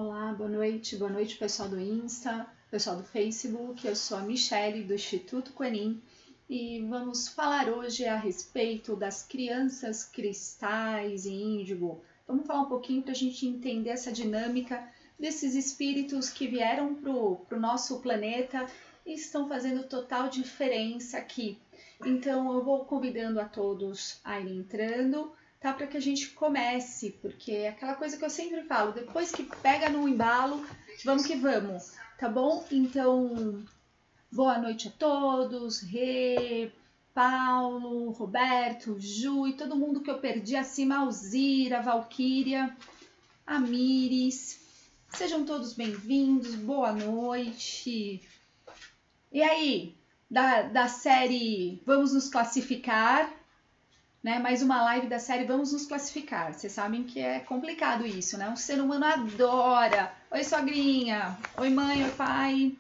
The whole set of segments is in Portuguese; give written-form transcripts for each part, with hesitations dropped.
Olá, boa noite pessoal do Insta, pessoal do Facebook. Eu sou a Michele do Instituto Quenin e vamos falar hoje a respeito das crianças cristais e índigo. Vamos falar um pouquinho para a gente entender essa dinâmica desses espíritos que vieram para o nosso planeta e estão fazendo total diferença aqui. Então eu vou convidando a todos a irem entrando, tá? Para que a gente comece, porque é aquela coisa que eu sempre falo, depois que pega no embalo, vamos que vamos, tá bom? Então, boa noite a todos, Rê, Paulo, Roberto, Ju e todo mundo que eu perdi acima, Alzira, Valquíria, a Miris, sejam todos bem-vindos, boa noite. E aí, da série Vamos Nos Classificar, né? Mais uma live da série Vamos Nos Classificar. Vocês sabem que é complicado isso, né? Um ser humano adora. Oi, sogrinha. Oi, mãe. Oi, pai.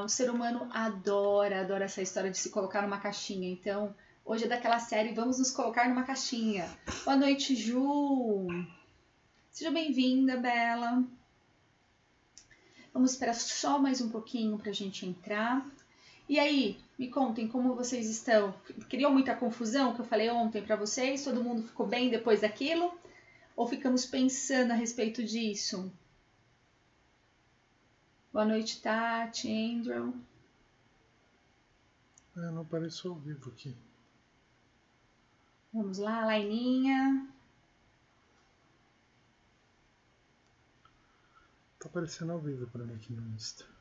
O ser humano adora essa história de se colocar numa caixinha. Então, hoje é daquela série Vamos Nos Colocar numa Caixinha. Boa noite, Ju. Seja bem-vinda, Bela. Vamos esperar só mais um pouquinho para a gente entrar. E aí, me contem como vocês estão. Criou muita confusão que eu falei ontem para vocês? Todo mundo ficou bem depois daquilo? Ou ficamos pensando a respeito disso? Boa noite, Tati, Andrew. Não apareceu ao vivo aqui. Vamos lá, Laininha. Tá aparecendo ao vivo para mim aqui no Insta.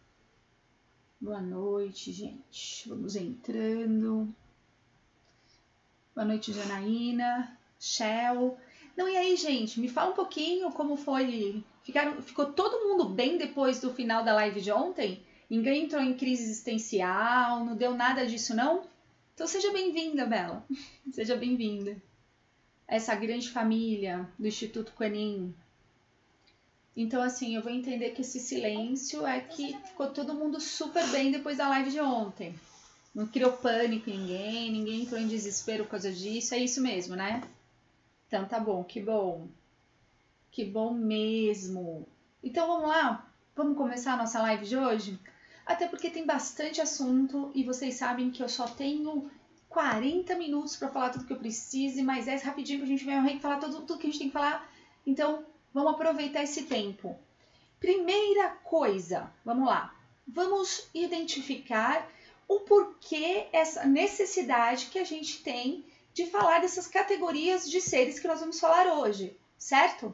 Boa noite, gente. Vamos entrando. Boa noite, Janaína, Shell. Não, e aí, gente, me fala um pouquinho como foi. Ficou todo mundo bem depois do final da live de ontem? Ninguém entrou em crise existencial, não deu nada disso, não? Então seja bem-vinda, Bela. Seja bem-vinda. Essa grande família do Instituto Quenin. Então, assim, eu vou entender que esse silêncio é que ficou todo mundo super bem depois da live de ontem. Não criou pânico em ninguém entrou em desespero por causa disso. É isso mesmo, né? Então tá bom, que bom. Que bom mesmo. Então vamos lá? Vamos começar a nossa live de hoje? Até porque tem bastante assunto e vocês sabem que eu só tenho 40 minutos para falar tudo que eu preciso, mas é rapidinho que a gente vai falar tudo que a gente tem que falar. Então vamos aproveitar esse tempo. Primeira coisa, vamos lá. Vamos identificar o porquê essa necessidade que a gente tem de falar dessas categorias de seres que nós vamos falar hoje, certo?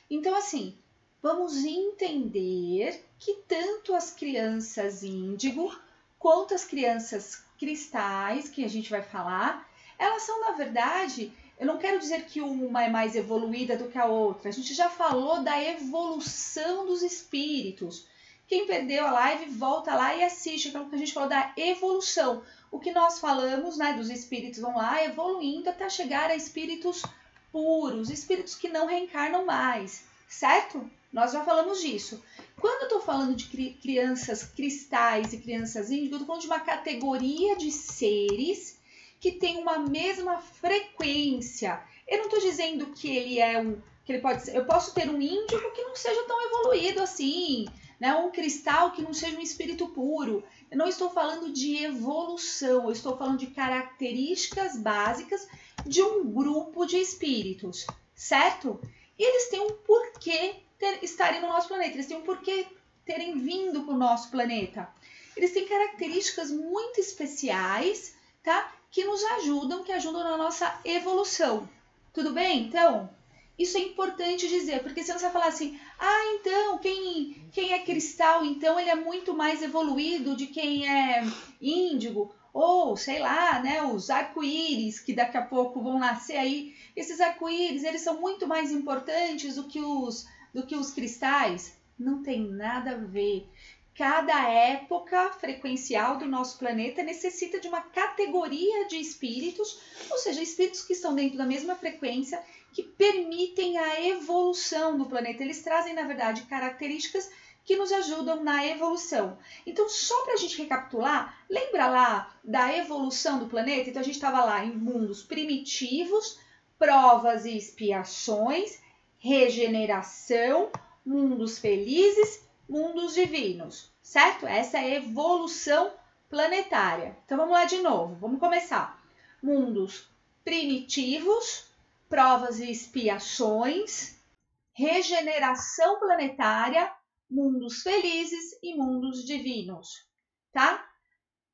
Então, assim, vamos entender que tanto as crianças índigo quanto as crianças cristais, que a gente vai falar, elas são, na verdade, eu não quero dizer que uma é mais evoluída do que a outra. A gente já falou da evolução dos espíritos. Quem perdeu a live, volta lá e assiste aquilo que a gente falou da evolução. O que nós falamos, né, dos espíritos vão lá evoluindo até chegar a espíritos puros, espíritos que não reencarnam mais, certo? Nós já falamos disso. Quando eu estou falando de crianças cristais e crianças índigo, eu estou falando de uma categoria de seres que tem uma mesma frequência. Eu não estou dizendo que ele é que ele pode ser. Eu posso ter um índigo que não seja tão evoluído assim, né? Um cristal que não seja um espírito puro. Eu não estou falando de evolução, eu estou falando de características básicas de um grupo de espíritos, certo? E eles têm um porquê estarem no nosso planeta, eles têm um porquê terem vindo para o nosso planeta. Eles têm características muito especiais, tá? Que nos ajudam, que ajudam na nossa evolução. Tudo bem? Então, isso é importante dizer, porque senão você vai falar assim, então, quem é cristal, então ele é muito mais evoluído de quem é índigo, ou, sei lá, né, os arco-íris, que daqui a pouco vão nascer aí. Esses arco-íris, eles são muito mais importantes do que os cristais. Não tem nada a ver. Cada época frequencial do nosso planeta necessita de uma categoria de espíritos, ou seja, espíritos que estão dentro da mesma frequência, que permitem a evolução do planeta. Eles trazem, na verdade, características que nos ajudam na evolução. Então, só para a gente recapitular, lembra lá da evolução do planeta? Então, a gente estava lá em mundos primitivos, provas e expiações, regeneração, mundos felizes, mundos divinos, certo? Essa é a evolução planetária. Então vamos lá de novo, vamos começar. Mundos primitivos, provas e expiações, regeneração planetária, mundos felizes e mundos divinos, tá?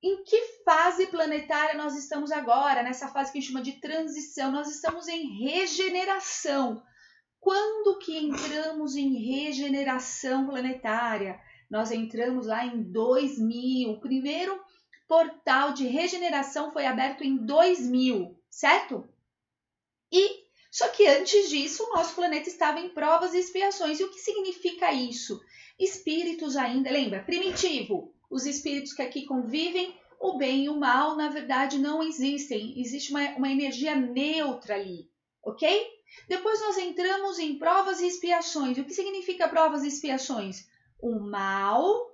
Em que fase planetária nós estamos agora? Nessa fase que a gente chama de transição, nós estamos em regeneração. Quando que entramos em regeneração planetária? Nós entramos lá em 2000. O primeiro portal de regeneração foi aberto em 2000, certo? Só que antes disso, o nosso planeta estava em provas e expiações. E o que significa isso? Espíritos ainda, lembra? Primitivo. Os espíritos que aqui convivem, o bem e o mal, na verdade, não existem. Existe uma energia neutra ali, ok? Depois nós entramos em provas e expiações. O que significa provas e expiações? O mal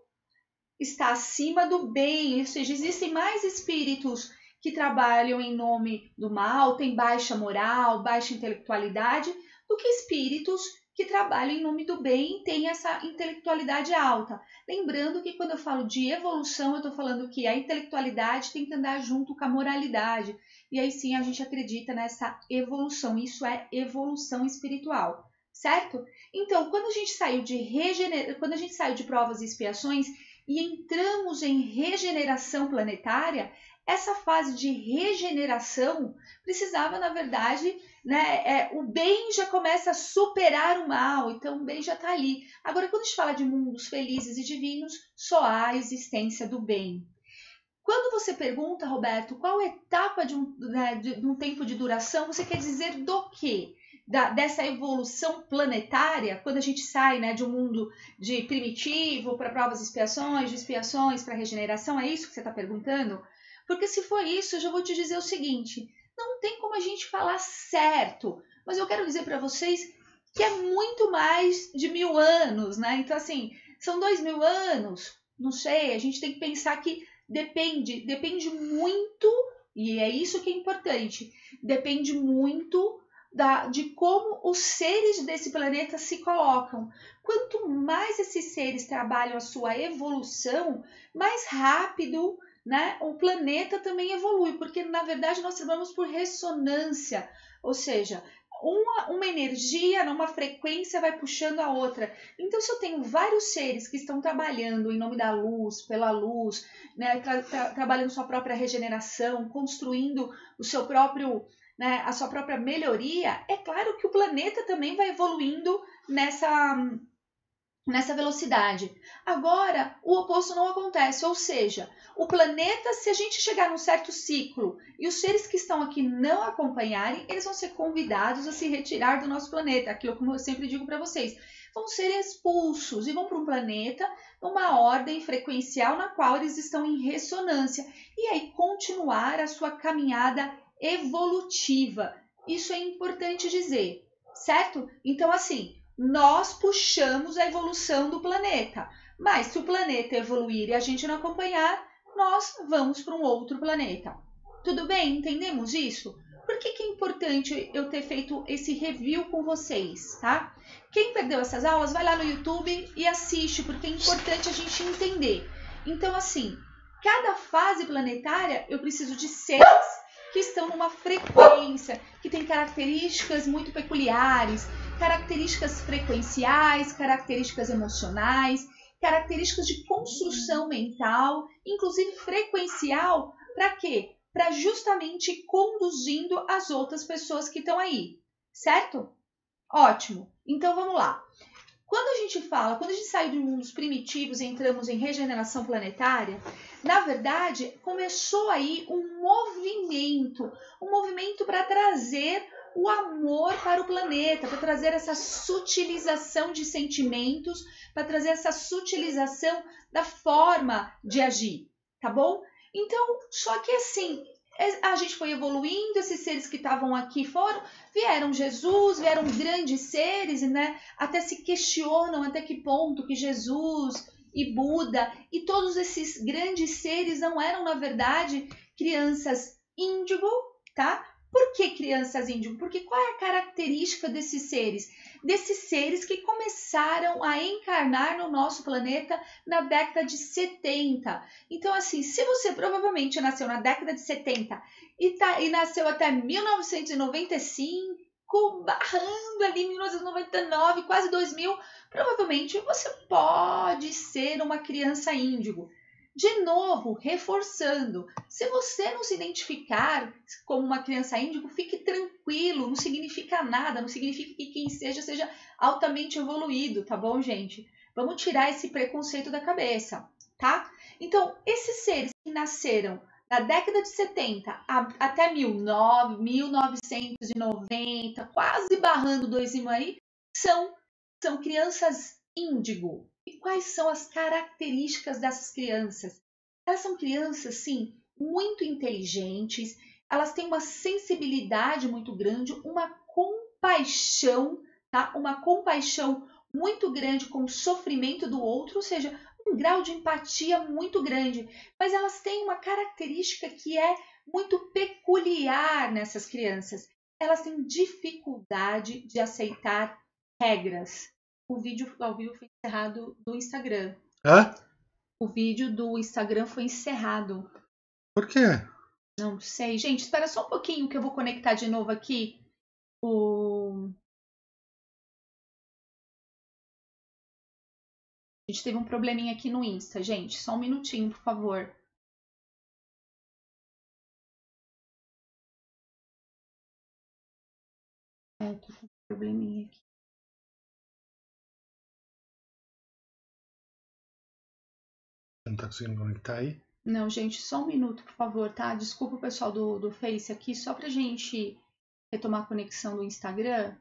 está acima do bem, ou seja, existem mais espíritos que trabalham em nome do mal, têm baixa moral, baixa intelectualidade, do que espíritos que trabalham em nome do bem e têm essa intelectualidade alta. Lembrando que quando eu falo de evolução, eu estou falando que a intelectualidade tem que andar junto com a moralidade. E aí sim a gente acredita nessa evolução. Isso é evolução espiritual, certo? Então, quando a gente saiu de provas e expiações e entramos em regeneração planetária, essa fase de regeneração precisava, na verdade, o bem já começa a superar o mal, então o bem já está ali. Agora, quando a gente fala de mundos felizes e divinos, só há a existência do bem. Quando você pergunta, Roberto, qual etapa de um tempo de duração, você quer dizer do quê? Dessa evolução planetária, quando a gente sai de um mundo de primitivo para provas e expiações, de expiações para regeneração, é isso que você está perguntando? Porque se for isso, eu já vou te dizer o seguinte, não tem como a gente falar certo, mas eu quero dizer para vocês que é muito mais de 1000 anos, né? Então, assim, são 2000 anos, não sei, a gente tem que pensar que depende muito, e é isso que é importante, depende muito de como os seres desse planeta se colocam. Quanto mais esses seres trabalham a sua evolução, mais rápido o planeta também evolui, porque na verdade nós trabalhamos por ressonância, ou seja, uma energia numa frequência vai puxando a outra. Então, se eu tenho vários seres que estão trabalhando em nome da luz, pela luz, trabalhando sua própria regeneração, construindo o seu próprio, a sua própria melhoria, é claro que o planeta também vai evoluindo nessa velocidade. Agora, o oposto não acontece, ou seja, o planeta, se a gente chegar num certo ciclo e os seres que estão aqui não acompanharem, eles vão ser convidados a se retirar do nosso planeta. Aquilo como eu sempre digo para vocês, vão ser expulsos e vão para um planeta numa ordem frequencial na qual eles estão em ressonância e aí continuar a sua caminhada evolutiva. Isso é importante dizer, certo? Então, assim, nós puxamos a evolução do planeta, mas se o planeta evoluir e a gente não acompanhar, nós vamos para um outro planeta. Tudo bem? Entendemos isso? Por que é importante eu ter feito esse review com vocês, tá? Quem perdeu essas aulas, vai lá no YouTube e assiste, porque é importante a gente entender. Então, assim, cada fase planetária eu preciso de seres que estão numa frequência, que tem características muito peculiares, características frequenciais, características emocionais, características de construção mental, inclusive frequencial, para quê? Para justamente ir conduzindo as outras pessoas que estão aí, certo? Ótimo, então vamos lá. Quando a gente saiu de mundos primitivos e entramos em regeneração planetária, na verdade, começou aí um movimento para trazer o amor para o planeta, para trazer essa sutilização de sentimentos, para trazer essa sutilização da forma de agir, tá bom? Então, só que assim, a gente foi evoluindo, esses seres que estavam aqui vieram Jesus, vieram grandes seres, até se questionam até que ponto que Jesus e Buda e todos esses grandes seres não eram, na verdade, crianças índigo, tá? Por que crianças índigo? Porque qual é a característica desses seres? Desses seres que começaram a encarnar no nosso planeta na década de 70. Então, assim, se você provavelmente nasceu na década de 70 e nasceu até 1995, barrando ali 1999, quase 2000, provavelmente você pode ser uma criança índigo. De novo, reforçando, se você não se identificar como uma criança índigo, fique tranquilo, não significa nada, não significa que quem seja altamente evoluído, tá bom, gente? Vamos tirar esse preconceito da cabeça, tá? Então, esses seres que nasceram na década de 70 até 1990, quase barrando 2000 aí, são crianças índigo. E quais são as características dessas crianças? Elas são crianças, sim, muito inteligentes, elas têm uma sensibilidade muito grande, uma compaixão, tá? Uma compaixão muito grande com o sofrimento do outro, ou seja, um grau de empatia muito grande. Mas elas têm uma característica que é muito peculiar nessas crianças. Elas têm dificuldade de aceitar regras. O vídeo ao vivo foi encerrado do Instagram. Hã? O vídeo do Instagram foi encerrado. Por quê? Não sei. Gente, espera só um pouquinho que eu vou conectar de novo aqui. A gente teve um probleminha aqui no Insta, gente. Só um minutinho, por favor. Tô com um probleminha aqui. Você não tá conseguindo conectar aí? Não, gente, só um minuto, por favor, tá? Desculpa o pessoal do Face aqui, só pra gente retomar a conexão do Instagram.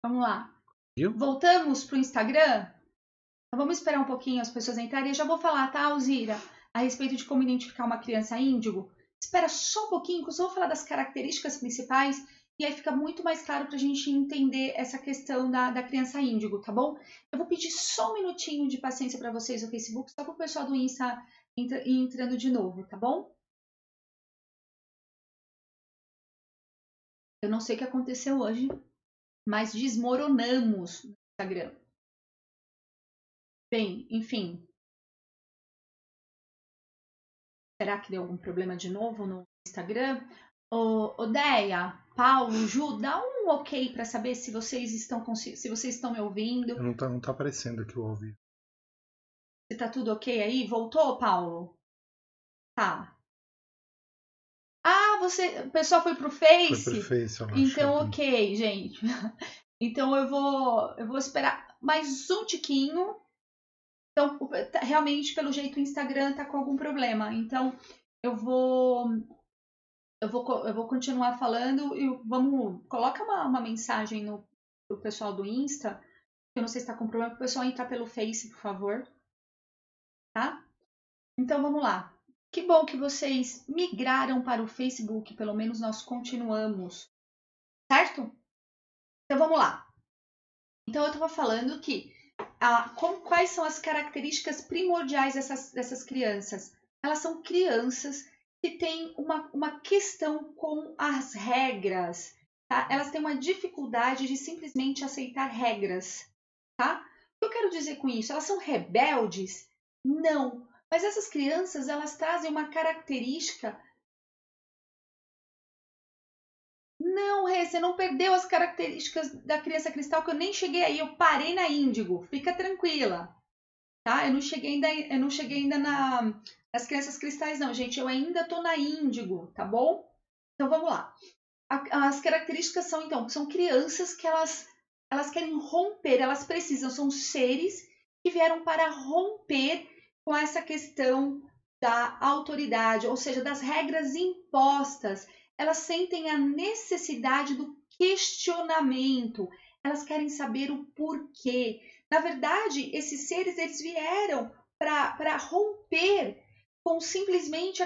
Vamos lá. Viu? Voltamos pro Instagram? Então, vamos esperar um pouquinho as pessoas entrarem. Eu já vou falar, tá, Alzira? A respeito de como identificar uma criança índigo. Espera só um pouquinho, que eu só vou falar das características principais e aí fica muito mais claro para a gente entender essa questão da criança índigo, tá bom? Eu vou pedir só um minutinho de paciência para vocês no Facebook, só para o pessoal do Insta entrando de novo, tá bom? Eu não sei o que aconteceu hoje, mas desmoronamos no Instagram. Bem, enfim. Será que deu algum problema de novo no Instagram? Odeia, Paulo, Ju, dá um ok para saber se vocês estão me ouvindo. Não tá aparecendo aqui o ao vivo. Se tá tudo ok aí? Voltou, Paulo? Tá. Ah, o pessoal foi pro Face? Foi pro Face, eu acho. Então, ok, gente. Então eu vou esperar mais um tiquinho. Então, realmente, pelo jeito, o Instagram tá com algum problema. Então, eu vou continuar falando e coloca uma mensagem pro pessoal do Insta. Eu não sei se está com problema, para o pessoal entrar pelo Face, por favor. Tá? Então vamos lá. Que bom que vocês migraram para o Facebook, pelo menos nós continuamos. Certo? Então vamos lá. Então eu estava falando que quais são as características primordiais dessas crianças? Elas são crianças que têm uma questão com as regras, tá? Elas têm uma dificuldade de simplesmente aceitar regras, tá? O que eu quero dizer com isso? Elas são rebeldes? Não. Mas essas crianças, elas trazem uma característica. Não, Rê, você não perdeu as características da criança cristal, que eu nem cheguei aí, eu parei na índigo. Fica tranquila, tá? Eu não cheguei ainda nas crianças cristais, não, gente. Eu ainda tô na índigo, tá bom? Então vamos lá. As características são crianças que elas querem romper, elas precisam, são seres que vieram para romper com essa questão da autoridade, ou seja, das regras impostas. Elas sentem a necessidade do questionamento, elas querem saber o porquê. Na verdade, esses seres eles vieram para romper com simplesmente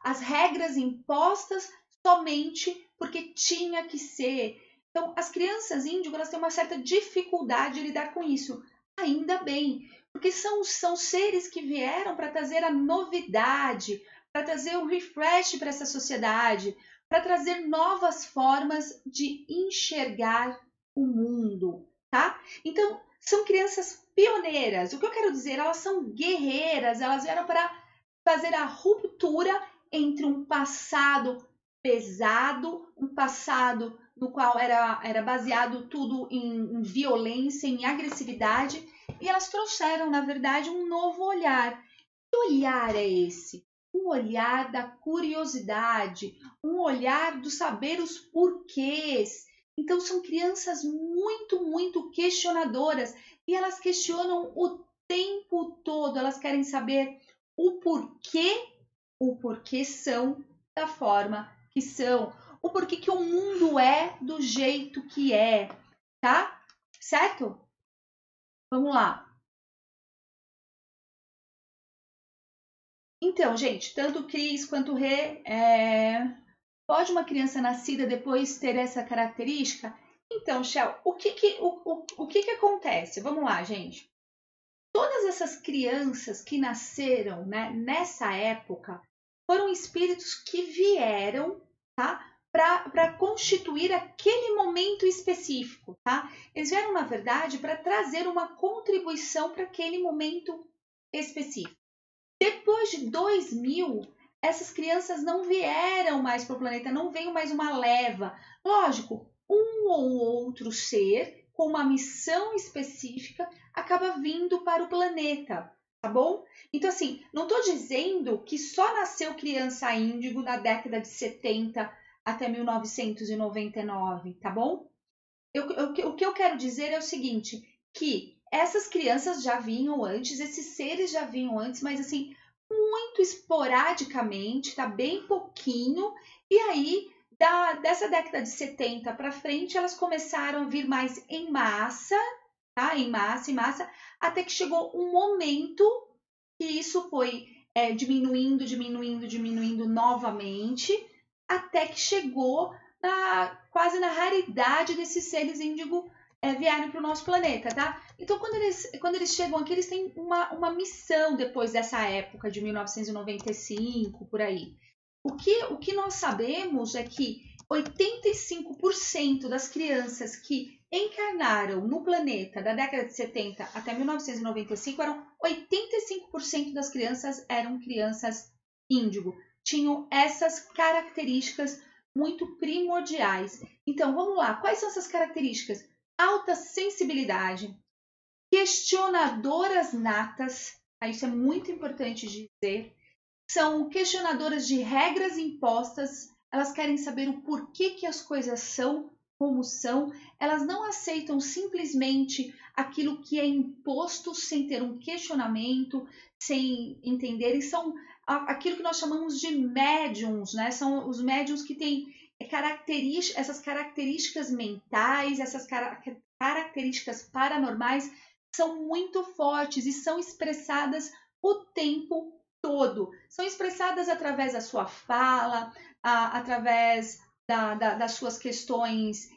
as regras impostas somente porque tinha que ser. Então, as crianças índigo elas têm uma certa dificuldade de lidar com isso. Ainda bem, Porque são seres que vieram para trazer a novidade, para trazer um refresh para essa sociedade, para trazer novas formas de enxergar o mundo, tá? Então, são crianças pioneiras. O que eu quero dizer, elas são guerreiras, elas vieram para fazer a ruptura entre um passado pesado, um passado no qual era baseado tudo em violência, em agressividade, e elas trouxeram, na verdade, um novo olhar. Que olhar é esse? Um olhar da curiosidade, um olhar do saber os porquês. Então, são crianças muito, muito questionadoras e elas questionam o tempo todo, elas querem saber o porquê são da forma que são, o porquê que o mundo é do jeito que é, tá? Certo? Vamos lá. Então, gente, tanto o Cris quanto o Rê, pode uma criança nascida depois ter essa característica? Então, Shell, o que acontece? Vamos lá, gente. Todas essas crianças que nasceram, né, nessa época foram espíritos que vieram, tá? Para constituir aquele momento específico, tá? Eles vieram, na verdade, para trazer uma contribuição para aquele momento específico. Depois de 2000, essas crianças não vieram mais para o planeta, não veio mais uma leva. Lógico, um ou outro ser com uma missão específica acaba vindo para o planeta, tá bom? Então, assim, não estou dizendo que só nasceu criança índigo na década de 70 até 1999, tá bom? O que eu quero dizer é o seguinte, que essas crianças já vinham antes, esses seres já vinham antes, mas assim, muito esporadicamente, tá bem pouquinho, e aí dessa década de 70 para frente, elas começaram a vir mais em massa, tá? Em massa, até que chegou um momento que isso foi diminuindo novamente, até que chegou quase na raridade desses seres índigo vierem para o nosso planeta, tá? Então, quando eles chegam aqui, eles têm uma missão depois dessa época de 1995, por aí. O que nós sabemos é que 85% das crianças que encarnaram no planeta da década de 70 até 1995 85% das crianças eram crianças índigo. Tinham essas características muito primordiais. Então, vamos lá. Quais são essas características? Alta sensibilidade, questionadoras natas, isso é muito importante dizer, são questionadoras de regras impostas, elas querem saber o porquê que as coisas são como são, elas não aceitam simplesmente aquilo que é imposto sem ter um questionamento, sem entender, e são aquilo que nós chamamos de médiums, né? São os médiums que têm essas características mentais, essas características paranormais são muito fortes e são expressadas o tempo todo. São expressadas através da sua fala, através das suas questões,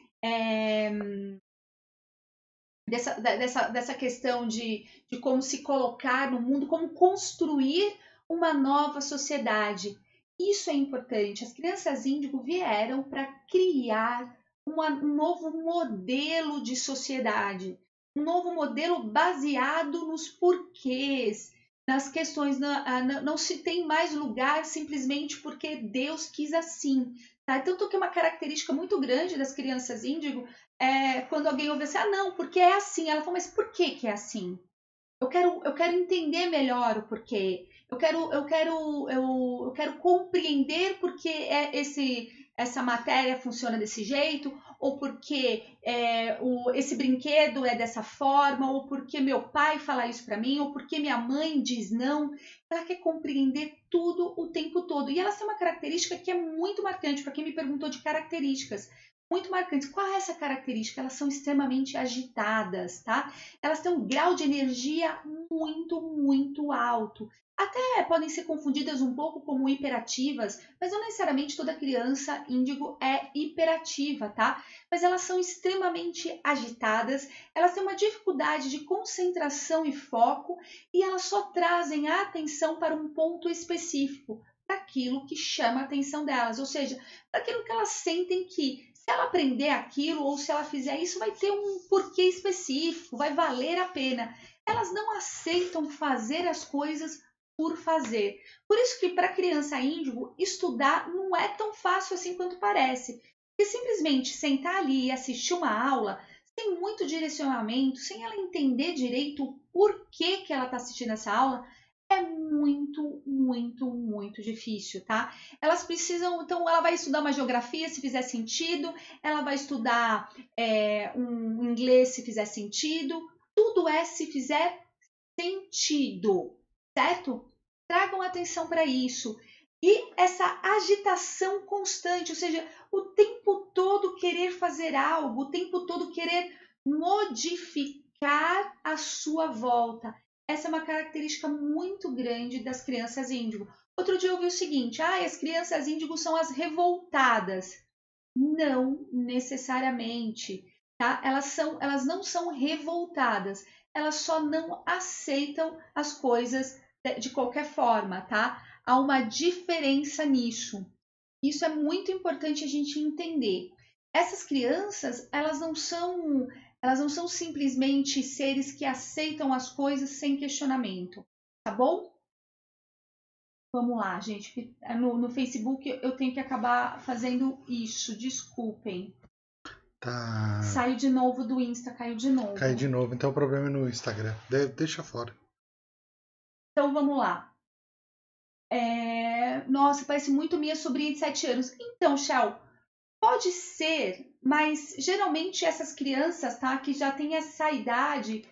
dessa questão de como se colocar no mundo, como construir uma nova sociedade. Isso é importante. As crianças índigo vieram para criar um novo modelo de sociedade, um novo modelo baseado nos porquês, nas questões. Não se tem mais lugar simplesmente porque Deus quis assim. Tá? Tanto que uma característica muito grande das crianças índigo é quando alguém ouve assim, não, porque é assim. Ela fala, mas por que é assim? Eu quero entender melhor o porquê. Eu quero compreender porque essa matéria funciona desse jeito, ou porque esse brinquedo é dessa forma, ou porque meu pai fala isso para mim, ou porque minha mãe diz não. Ela quer compreender tudo o tempo todo. E ela tem uma característica que é muito marcante para quem me perguntou de características. muito marcantes. Qual é essa característica? Elas são extremamente agitadas, tá? Elas têm um grau de energia muito, muito alto. Até podem ser confundidas um pouco como hiperativas, mas não necessariamente toda criança índigo é hiperativa, tá? Mas elas são extremamente agitadas, elas têm uma dificuldade de concentração e foco e elas só trazem a atenção para um ponto específico, para aquilo que chama a atenção delas, ou seja, para aquilo que elas sentem que se ela aprender aquilo ou se ela fizer isso vai ter um porquê específico, vai valer a pena. Elas não aceitam fazer as coisas por fazer. Por isso que para a criança índigo, estudar não é tão fácil assim quanto parece. Porque simplesmente sentar ali e assistir uma aula, sem muito direcionamento, sem ela entender direito o porquê que ela está assistindo essa aula, é muito, muito, muito difícil, tá? Elas precisam, então ela vai estudar uma geografia se fizer sentido, ela vai estudar um inglês se fizer sentido, tudo é se fizer sentido, certo? Tragam atenção para isso. E essa agitação constante, ou seja, o tempo todo querer fazer algo, o tempo todo querer modificar a sua volta. Essa é uma característica muito grande das crianças índigo. Outro dia eu vi o seguinte, as crianças índigo são as revoltadas. Não necessariamente, tá? Elas não são revoltadas, elas só não aceitam as coisas de qualquer forma, tá? Há uma diferença nisso. Isso é muito importante a gente entender. Essas crianças, elas não são simplesmente seres que aceitam as coisas sem questionamento, tá bom? Vamos lá, gente. No Facebook eu tenho que acabar fazendo isso. Desculpem. Tá. Saiu de novo do Insta, caiu de novo. Caiu de novo, então o problema é no Instagram. Deixa fora. Então vamos lá. Nossa, parece muito minha sobrinha de 7 anos. Então, Shell, pode ser, mas geralmente essas crianças, tá, que já têm essa idade,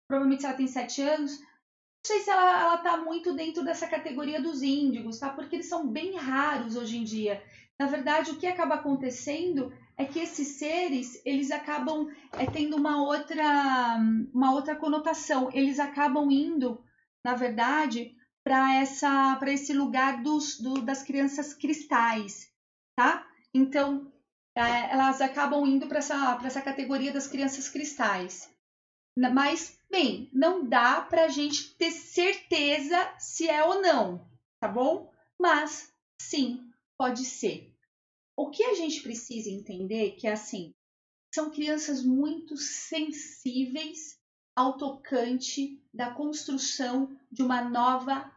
provavelmente se ela tem 7 anos, não sei se ela tá muito dentro dessa categoria dos índigos, tá? Porque eles são bem raros hoje em dia. Na verdade, o que acaba acontecendo é que esses seres, eles acabam tendo uma outra conotação. Eles acabam indo, na verdade, para esse lugar das crianças cristais, tá? Então, elas acabam indo para essa categoria das crianças cristais. Mas, bem, não dá para a gente ter certeza se é ou não, tá bom? Mas, sim, pode ser. O que a gente precisa entender que é assim, são crianças muito sensíveis ao tocante da construção de uma nova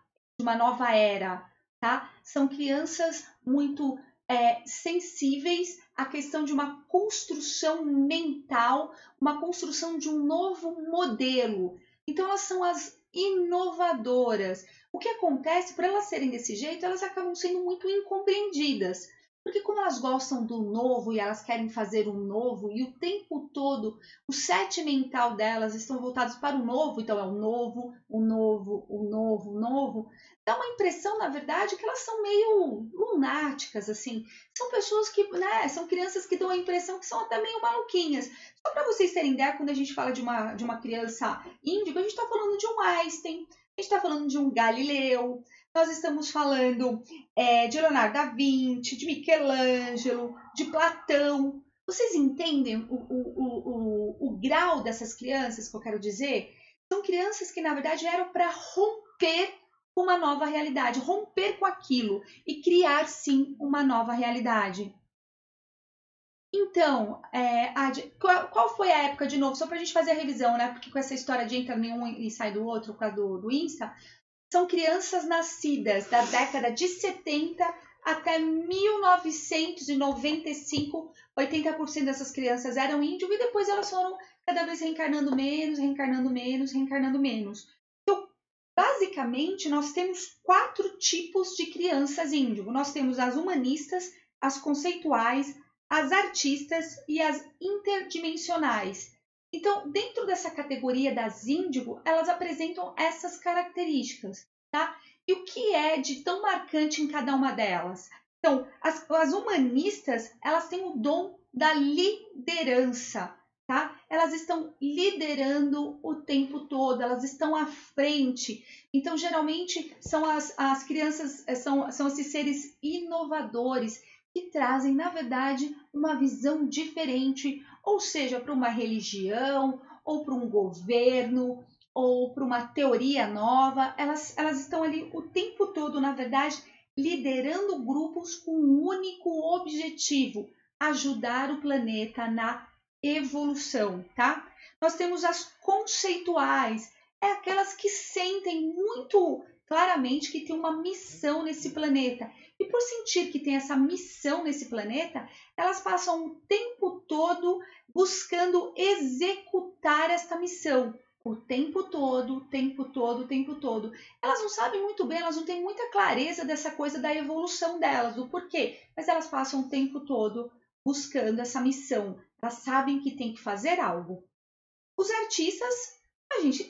era, tá? São crianças muito sensíveis à questão de uma construção mental, uma construção de um novo modelo. Então, elas são as inovadoras. O que acontece, por elas serem desse jeito, elas acabam sendo muito incompreendidas. Porque como elas gostam do novo e elas querem fazer um novo e o tempo todo o set mental delas estão voltados para o novo, então é o novo, o novo, o novo, o novo, dá uma impressão, na verdade, que elas são meio lunáticas, assim. São pessoas que, né, são crianças que dão a impressão que são até meio maluquinhas. Só para vocês terem ideia, quando a gente fala de uma criança índigo, a gente está falando de um Einstein, a gente está falando de um Galileu, nós estamos falando de Leonardo da Vinci, de Michelangelo, de Platão. Vocês entendem o grau dessas crianças que eu quero dizer? São crianças que, na verdade, eram para romper com uma nova realidade, romper com aquilo e criar, sim, uma nova realidade. Então, qual foi a época, de novo, só para a gente fazer a revisão, né? Porque com essa história de entra em um e sai do outro, por causa do Insta, são crianças nascidas da década de 70 até 1995. 80% dessas crianças eram índigo e depois elas foram cada vez reencarnando menos, reencarnando menos, reencarnando menos. Então, basicamente, nós temos 4 tipos de crianças índigo. Nós temos as humanistas, as conceituais, as artistas e as interdimensionais. Então, dentro dessa categoria das índigo, elas apresentam essas características, tá? E o que é de tão marcante em cada uma delas? Então, as humanistas, elas têm o dom da liderança, tá? Elas estão liderando o tempo todo, elas estão à frente. Então, geralmente, são as crianças, são esses seres inovadores que trazem, na verdade, uma visão diferente, ou seja, para uma religião, ou para um governo, ou para uma teoria nova. Elas estão ali o tempo todo, na verdade, liderando grupos com um único objetivo: ajudar o planeta na evolução, tá? Nós temos as conceituais, aquelas que sentem muito claramente que tem uma missão nesse planeta. E por sentir que tem essa missão nesse planeta, elas passam o tempo todo buscando executar esta missão. O tempo todo, o tempo todo, o tempo todo. Elas não sabem muito bem, elas não têm muita clareza dessa coisa da evolução delas, do porquê, mas elas passam o tempo todo buscando essa missão. Elas sabem que tem que fazer algo. Os artistas,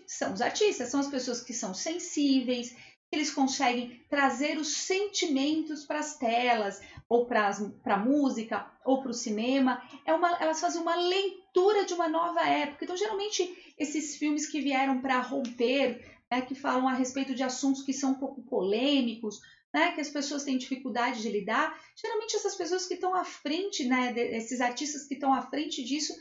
são os artistas, são as pessoas que são sensíveis, eles conseguem trazer os sentimentos para as telas, ou para a música, ou para o cinema. Elas fazem uma leitura de uma nova época. Então, geralmente, esses filmes que vieram para romper, né, que falam a respeito de assuntos que são um pouco polêmicos, né, que as pessoas têm dificuldade de lidar, geralmente essas pessoas que estão à frente, né, esses artistas que estão à frente disso,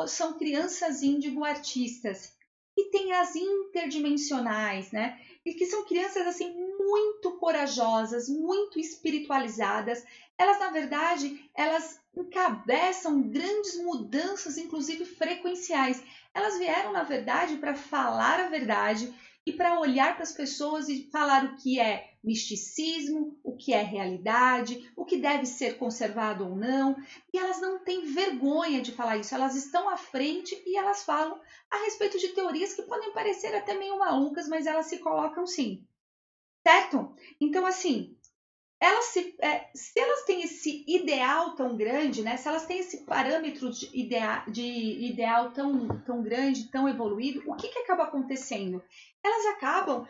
são crianças índigo artistas. E tem as interdimensionais, né? E que são crianças assim muito corajosas, muito espiritualizadas. Elas, na verdade, elas encabeçam grandes mudanças, inclusive frequenciais. Elas vieram, na verdade, para falar a verdade e para olhar para as pessoas e falar o que é misticismo, o que é realidade, o que deve ser conservado ou não. E elas não têm vergonha de falar isso. Elas estão à frente e elas falam a respeito de teorias que podem parecer até meio malucas, mas elas se colocam sim. Certo? Então, assim, se elas têm esse ideal tão grande, né? Se elas têm esse parâmetro de ideal tão grande, tão evoluído, o que acaba acontecendo? Elas acabam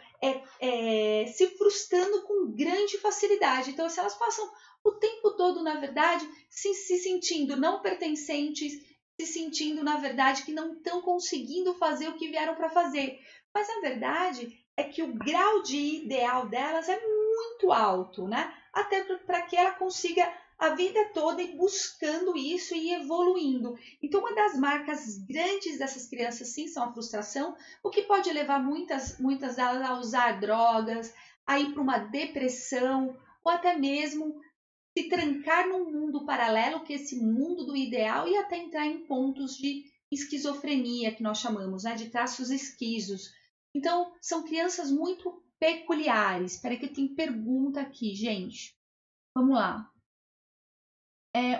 se frustrando com grande facilidade. Então, se elas passam o tempo todo, na verdade, se sentindo não pertencentes, se sentindo, na verdade, que não estão conseguindo fazer o que vieram para fazer. Mas, a verdade é que o grau de ideal delas é muito alto, né? Até para que ela consiga a vida toda ir buscando isso e evoluindo. Então, uma das marcas grandes dessas crianças, sim, são a frustração, o que pode levar muitas delas a usar drogas, a ir para uma depressão, ou até mesmo se trancar num mundo paralelo, que é esse mundo do ideal, e até entrar em pontos de esquizofrenia, que nós chamamos, né, de traços esquisos. Então, são crianças muito peculiares. Espera que tem pergunta aqui, gente. Vamos lá.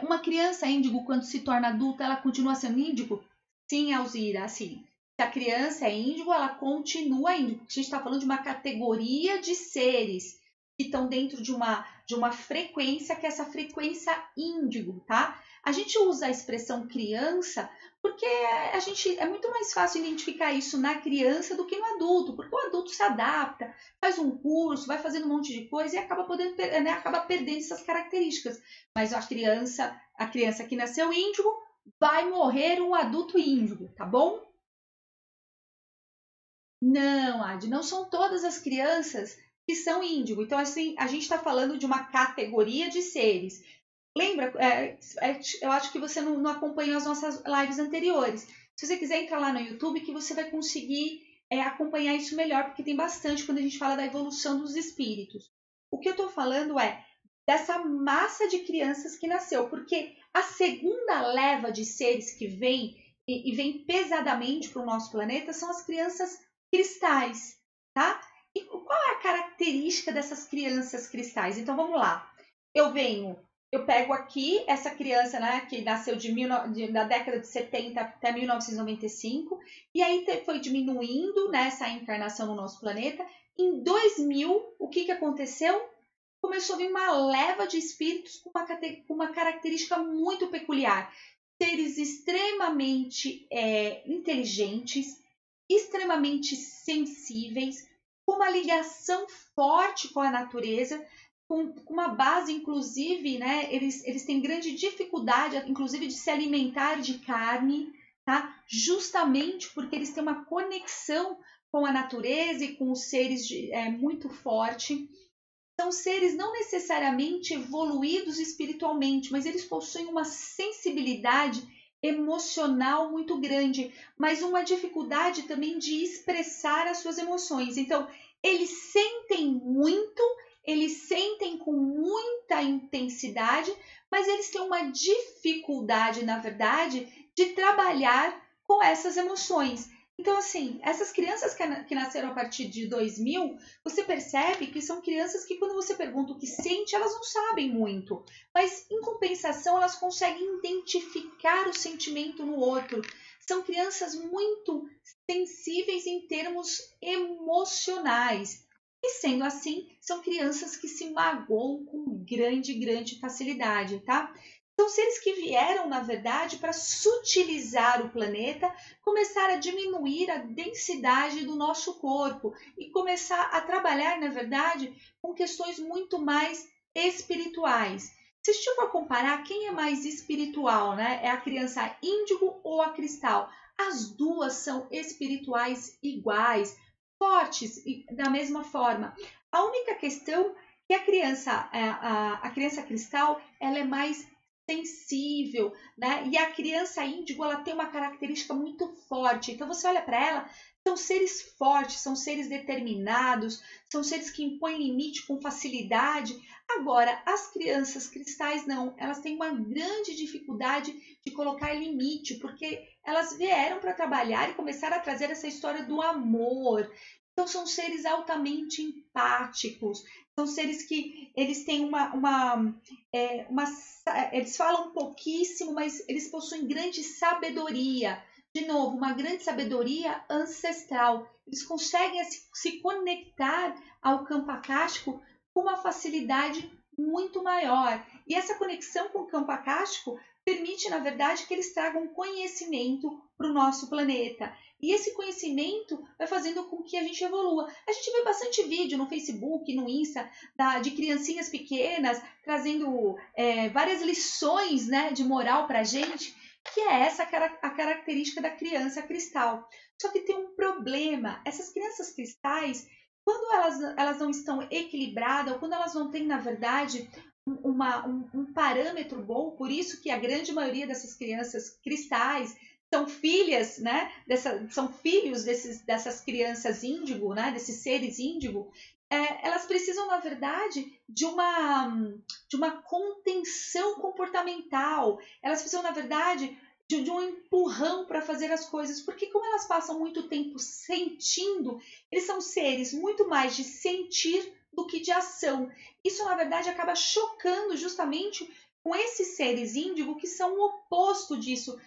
Uma criança índigo, quando se torna adulta, ela continua sendo índigo? Sim, Alzira, sim. Se a criança é índigo, ela continua índigo. A gente está falando de uma categoria de seres que estão dentro de uma frequência, que é essa frequência índigo, tá? A gente usa a expressão criança porque é muito mais fácil identificar isso na criança do que no adulto, porque o adulto se adapta, faz um curso, vai fazendo um monte de coisa e acaba perdendo essas características. Mas a criança que nasceu índigo vai morrer um adulto índigo, tá bom? Não, Adi, não são todas as crianças que são índigo. Então, assim, a gente está falando de uma categoria de seres. Lembra? Eu acho que você não acompanhou as nossas lives anteriores. Se você quiser entrar lá no YouTube, que você vai conseguir acompanhar isso melhor, porque tem bastante quando a gente fala da evolução dos espíritos. O que eu estou falando é dessa massa de crianças que nasceu, porque a segunda leva de seres que vem e vem pesadamente para o nosso planeta são as crianças cristais, tá? E qual é a característica dessas crianças cristais? Então vamos lá. Eu pego aqui essa criança, né, que nasceu da década de 70 até 1995, e aí foi diminuindo, né, essa encarnação no nosso planeta. Em 2000, o que aconteceu? Começou a vir uma leva de espíritos com uma característica muito peculiar. Seres extremamente inteligentes, extremamente sensíveis, com uma ligação forte com a natureza, com uma base, inclusive, né, eles têm grande dificuldade, inclusive, de se alimentar de carne, tá? Justamente porque eles têm uma conexão com a natureza e com os seres muito forte. São seres não necessariamente evoluídos espiritualmente, mas eles possuem uma sensibilidade emocional muito grande, mas uma dificuldade também de expressar as suas emoções. Então, eles sentem muito, eles sentem com muita intensidade, mas eles têm uma dificuldade, na verdade, de trabalhar com essas emoções. Então, assim, essas crianças que nasceram a partir de 2000, você percebe que são crianças que, quando você pergunta o que sente, elas não sabem muito. Mas, em compensação, elas conseguem identificar o sentimento no outro. São crianças muito sensíveis em termos emocionais. E, sendo assim, são crianças que se magoam com grande facilidade, tá? São seres que vieram, na verdade, para sutilizar o planeta, começar a diminuir a densidade do nosso corpo e começar a trabalhar, na verdade, com questões muito mais espirituais. Se a gente for comparar quem é mais espiritual, né? É a criança índigo ou a cristal? As duas são espirituais iguais, fortes e da mesma forma. A única questão é que a criança cristal, ela é mais sensível, né? E a criança índigo, ela tem uma característica muito forte. Então você olha para ela, são seres fortes, são seres determinados, são seres que impõem limite com facilidade. Agora, as crianças cristais não, elas têm uma grande dificuldade de colocar limite, porque elas vieram para trabalhar e começaram a trazer essa história do amor. Então são seres altamente empáticos, são seres que eles têm eles falam pouquíssimo, mas eles possuem grande sabedoria. De novo, uma grande sabedoria ancestral. Eles conseguem se conectar ao campo acástico com uma facilidade muito maior. E essa conexão com o campo acástico permite, na verdade, que eles tragam conhecimento para o nosso planeta. E esse conhecimento vai fazendo com que a gente evolua. A gente vê bastante vídeo no Facebook, no Insta, de criancinhas pequenas trazendo várias lições, né, de moral para a gente, que é essa a característica da criança cristal. Só que tem um problema. Essas crianças cristais, quando elas não estão equilibradas, ou quando elas não têm, na verdade, um parâmetro bom, por isso que a grande maioria dessas crianças cristais são filhas, né? São filhos dessas crianças índigo, né? Desses seres índigo. Elas precisam, na verdade, de uma contenção comportamental. Elas precisam, na verdade, de um empurrão para fazer as coisas, porque como elas passam muito tempo sentindo, eles são seres muito mais de sentir do que de ação. Isso, na verdade, acaba chocando justamente com esses seres índigo que são o oposto disso.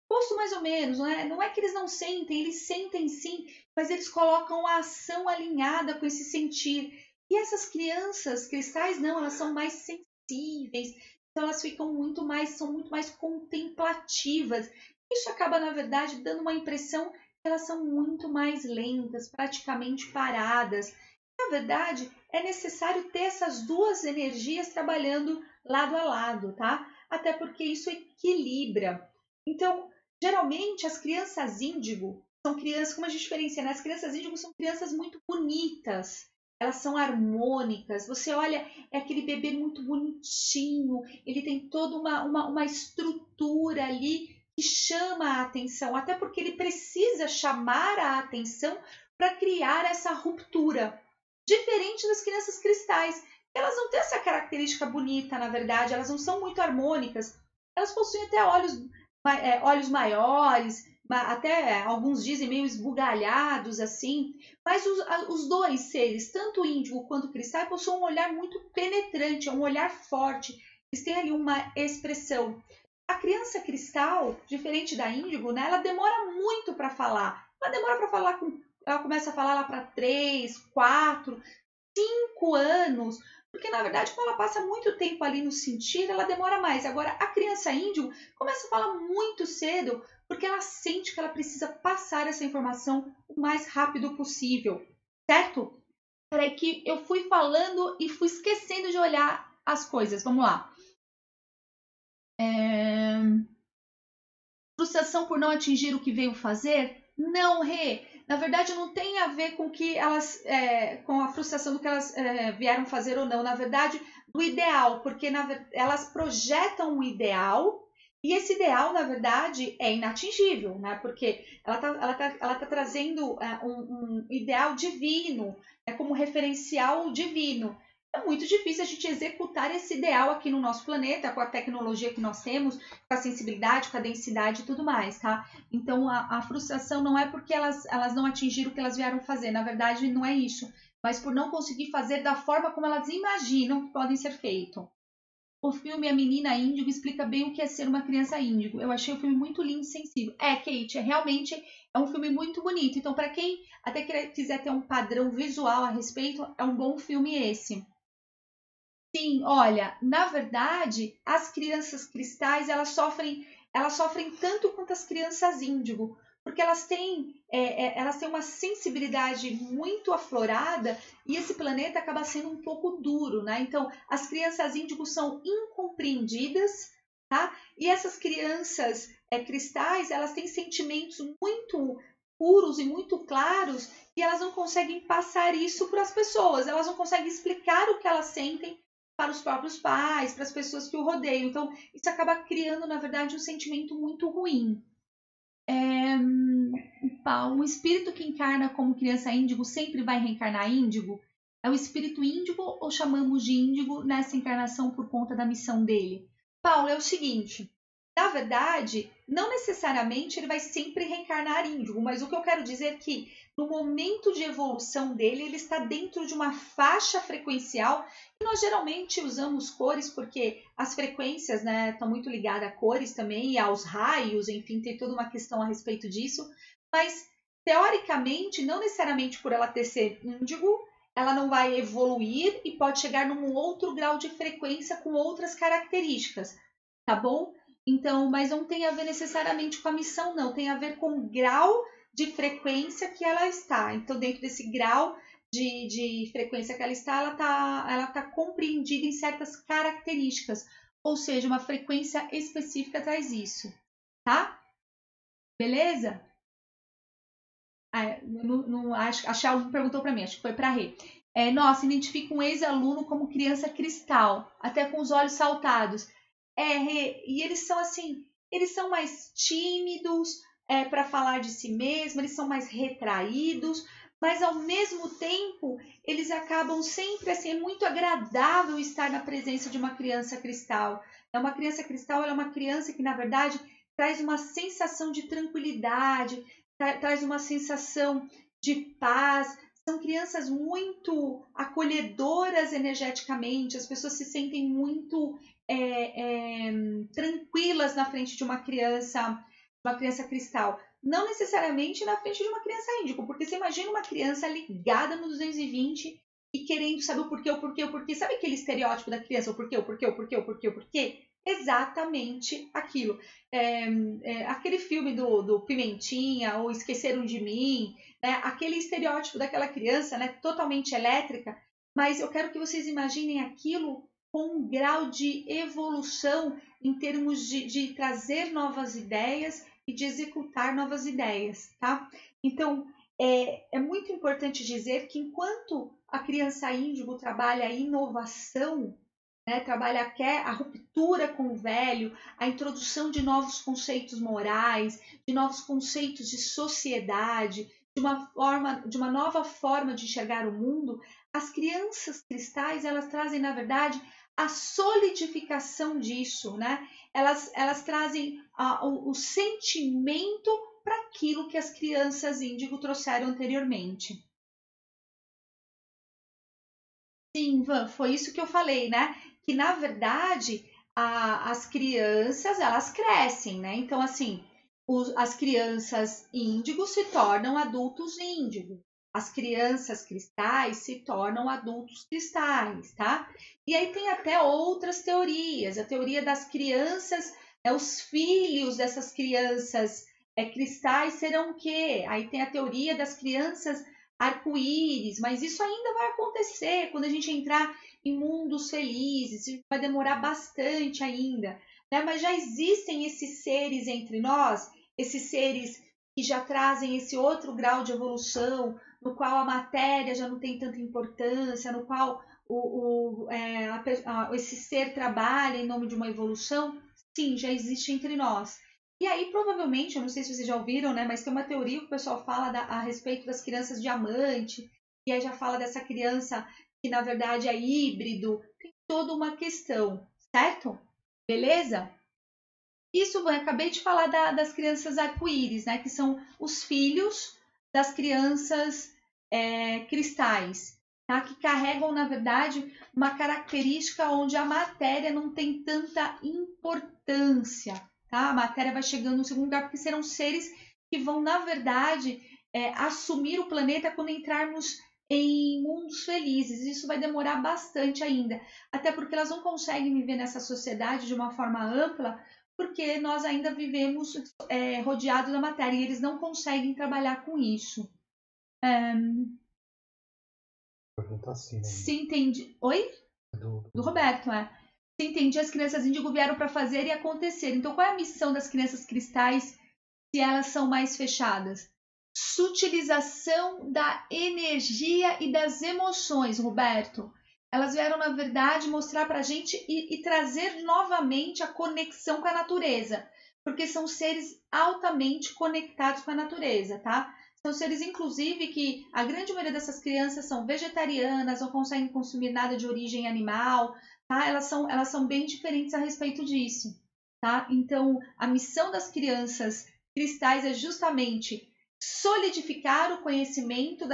Oposto mais ou menos, né? Não é que eles não sentem, eles sentem sim, mas eles colocam a ação alinhada com esse sentir. E essas crianças cristais, não, elas são mais sensíveis, então elas são muito mais contemplativas. Isso acaba, na verdade, dando uma impressão que elas são muito mais lentas, praticamente paradas. Na verdade, é necessário ter essas duas energias trabalhando lado a lado, tá? Até porque isso equilibra. Então, geralmente, as crianças índigo são crianças, como a gente diferencia, né? As crianças índigo são crianças muito bonitas, elas são harmônicas. Você olha, é aquele bebê muito bonitinho, ele tem toda uma estrutura ali que chama a atenção, até porque ele precisa chamar a atenção para criar essa ruptura. Diferente das crianças cristais, elas não têm essa característica bonita, na verdade, elas não são muito harmônicas, elas possuem até olhos maiores, até alguns dizem meio esbugalhados assim, mas os dois seres, tanto o índigo quanto o cristal, possuem um olhar muito penetrante, um olhar forte, eles têm ali uma expressão. A criança cristal, diferente da índigo, né, ela demora muito para falar, ela começa a falar lá para 3, 4, 5 anos, porque na verdade, quando ela passa muito tempo ali no sentir, ela demora mais. Agora, a criança índigo começa a falar muito cedo, porque ela sente que ela precisa passar essa informação o mais rápido possível, certo? Peraí que eu fui falando e fui esquecendo de olhar as coisas. Vamos lá. Frustração por não atingir o que veio fazer? Não, Rê. Na verdade, não tem a ver com que elas, com a frustração do que elas vieram fazer ou não. Na verdade, do ideal, porque elas projetam um ideal e esse ideal, na verdade, é inatingível, né? Porque ela tá trazendo um ideal divino, como referencial divino. É muito difícil a gente executar esse ideal aqui no nosso planeta, com a tecnologia que nós temos, com a sensibilidade, com a densidade e tudo mais, tá? Então, a frustração não é porque elas não atingiram o que elas vieram fazer. Na verdade, não é isso. Mas por não conseguir fazer da forma como elas imaginam que podem ser feito. O filme A Menina Índigo explica bem o que é ser uma criança índigo. Eu achei o filme muito lindo e sensível. Kate, realmente é um filme muito bonito. Então, para quem até quiser ter um padrão visual a respeito, é um bom filme esse. Sim, olha, na verdade, as crianças cristais, elas sofrem tanto quanto as crianças índigo, porque elas têm uma sensibilidade muito aflorada e esse planeta acaba sendo um pouco duro, né? Então, as crianças índigo são incompreendidas, tá? E essas crianças cristais, elas têm sentimentos muito puros e muito claros e elas não conseguem passar isso para as pessoas, elas não conseguem explicar o que elas sentem para os próprios pais, para as pessoas que o rodeiam. Então, isso acaba criando, na verdade, um sentimento muito ruim. Um espírito que encarna como criança índigo sempre vai reencarnar índigo? É o espírito índigo ou chamamos de índigo nessa encarnação por conta da missão dele? Paulo, é o seguinte, na verdade, não necessariamente ele vai sempre reencarnar índigo, mas o que eu quero dizer é que no momento de evolução dele, ele está dentro de uma faixa frequencial e nós geralmente usamos cores porque as frequências, né, estão muito ligadas a cores também e aos raios, enfim, tem toda uma questão a respeito disso, mas teoricamente, não necessariamente por ela ter ser índigo, ela não vai evoluir e pode chegar num outro grau de frequência com outras características, tá bom? Então, mas não tem a ver necessariamente com a missão, não. Tem a ver com o grau de frequência que ela está. Então, dentro desse grau de frequência que ela está, ela tá compreendida em certas características. Ou seja, uma frequência específica traz isso, tá? Beleza? Acho que a Shelby perguntou para mim, acho que foi para a Rê. Nossa, identifica um ex-aluno como criança cristal, até com os olhos saltados. Rê, e eles são assim, eles são mais tímidos para falar de si mesmos, eles são mais retraídos, mas ao mesmo tempo eles acabam sempre assim, é muito agradável estar na presença de uma criança cristal. Uma criança cristal, ela é uma criança que na verdade traz uma sensação de tranquilidade, traz uma sensação de paz. São crianças muito acolhedoras energeticamente, as pessoas se sentem muito tranquilas na frente de uma criança cristal. Não necessariamente na frente de uma criança índigo, porque você imagina uma criança ligada no 220 e querendo saber o porquê. Sabe aquele estereótipo da criança, o porquê? Exatamente aquilo. Aquele filme do Pimentinha, ou Esqueceram de Mim, né? Aquele estereótipo daquela criança, né? Totalmente elétrica, mas eu quero que vocês imaginem aquilo com um grau de evolução em termos de trazer novas ideias e de executar novas ideias, tá? Então, é muito importante dizer que enquanto a criança índigo trabalha a inovação, né, trabalha a ruptura com o velho, a introdução de novos conceitos morais, de novos conceitos de sociedade, de uma nova forma de enxergar o mundo, as crianças cristais, elas trazem, na verdade, a solidificação disso, né? Elas trazem o sentimento para aquilo que as crianças índigo trouxeram anteriormente. Sim, Ivan, foi isso que eu falei, né? Que na verdade as crianças elas crescem, né? Então, assim, as crianças índigo se tornam adultos índigo. As crianças cristais se tornam adultos cristais, tá? E aí tem até outras teorias. A teoria das crianças, os filhos dessas crianças cristais serão o quê? Aí tem a teoria das crianças arco-íris, mas isso ainda vai acontecer quando a gente entrar em mundos felizes, isso vai demorar bastante ainda, né? Mas já existem esses seres entre nós, esses seres que já trazem esse outro grau de evolução, no qual a matéria já não tem tanta importância, no qual esse ser trabalha em nome de uma evolução, sim, já existe entre nós. E aí, provavelmente, eu não sei se vocês já ouviram, né, mas tem uma teoria que o pessoal fala a respeito das crianças diamante, e aí já fala dessa criança que, na verdade, é híbrido. Tem toda uma questão, certo? Beleza? Isso, eu acabei de falar das crianças arco-íris, né, que são os filhos das crianças cristais, tá? Que carregam, na verdade, uma característica onde a matéria não tem tanta importância, tá? A matéria vai chegando no segundo lugar porque serão seres que vão, na verdade, assumir o planeta quando entrarmos em mundos felizes. Isso vai demorar bastante ainda, até porque elas não conseguem viver nessa sociedade de uma forma ampla, porque nós ainda vivemos rodeados da matéria e eles não conseguem trabalhar com isso. Pergunta assim, né? Se entende. Oi? Do Roberto, Se entendi, as crianças índigo vieram para fazer e acontecer. Então, qual é a missão das crianças cristais se elas são mais fechadas? Sutilização da energia e das emoções, Roberto. Elas vieram, na verdade, mostrar para a gente e trazer novamente a conexão com a natureza, porque são seres altamente conectados com a natureza, tá? São seres, inclusive, que a grande maioria dessas crianças são vegetarianas, não conseguem consumir nada de origem animal, tá? Elas são bem diferentes a respeito disso, tá? Então, a missão das crianças cristais é justamente solidificar o conhecimento